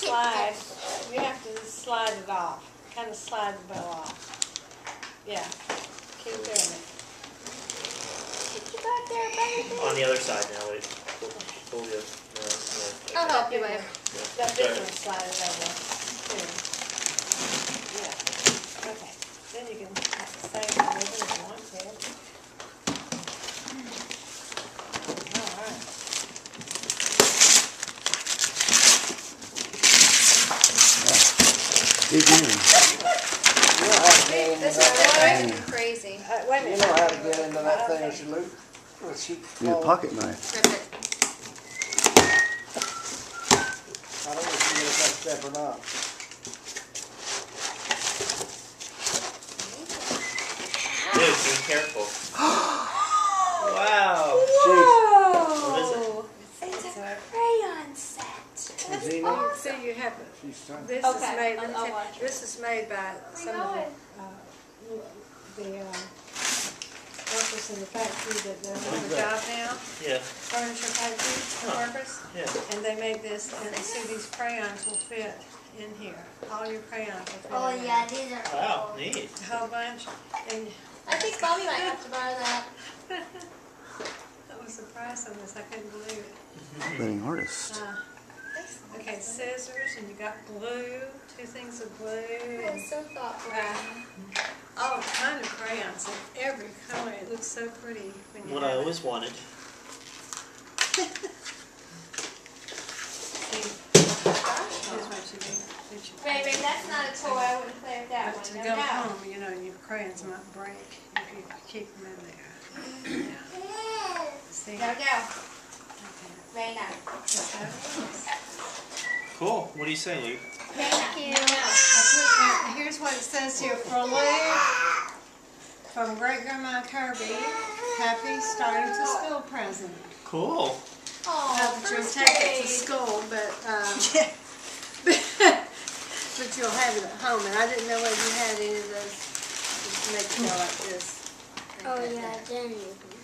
slide. You have to slide it off. Kind of slide the bow off. Yeah. Keep doing it. Get you back there, baby. On the other side now, wait. Pull the I'll help you, babe. That big one, slide it over. Here. Yeah. Okay. Then you can save the ribbon if you want to. All right. Dig in. This is driving me crazy. Wait a You minute. know how to get into that thing with your loop? With sheet Need a flow. pocket knife. Rip it. I don't know if you get that step or not. Dude, be careful. Wow. Whoa! What is it? It's a crayon set. That's Zena? awesome. So you have She's trying. this Okay, is made. I'll watch it. This is made by some of the workers in the factory that don't have a job now. Yeah. Furniture factory workers. Yeah. And they made this, and see these crayons will fit in here. All your crayons will fit Oh in yeah, there. these are Wow, cool. neat. A whole bunch. And I think Mommy might have to borrow that. that was the price on this. I couldn't believe it. Budding artist. Okay, scissors, and you got glue. 2 things of glue. That And was so thoughtful. all kind of crayons in every color. It looks so pretty when you What have I it. always wanted. See, here's what you do. Baby, that's not a toy. I wouldn't play with that But to one. go No. home, you know, your crayons might break if you keep them in there. Yeah. See? No, no. Okay. Very nice. Just have it. Cool. What do you say, Luke? Thank you. Now, here's what it says here. For Luke, from Great Grandma Kirby, happy starting to school present. Cool. Oh, Not that you'll first take it to grade. school, but but you'll have it at home. And I didn't know whether you had any of those that make you go like this. Oh yeah, then you can.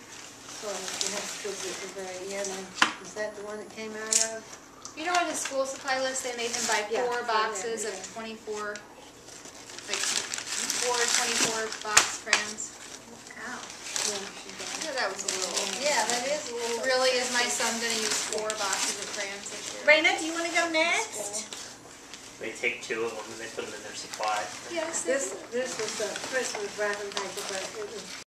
So you have to put it at the very end. Is that the one that came out of? You know on the school supply list they made him buy Yeah, 4 boxes yeah. of 24, like 4 24 box crayons. Ow. Yeah, she got it. Yeah, that was a little. Yeah, that is a little. Really, is my son going to use 4 boxes of crayons this year? Raina, do you want to go next? They take 2 of them and they put them in their supply. Yes. This was the Christmas wrapping paper, but it was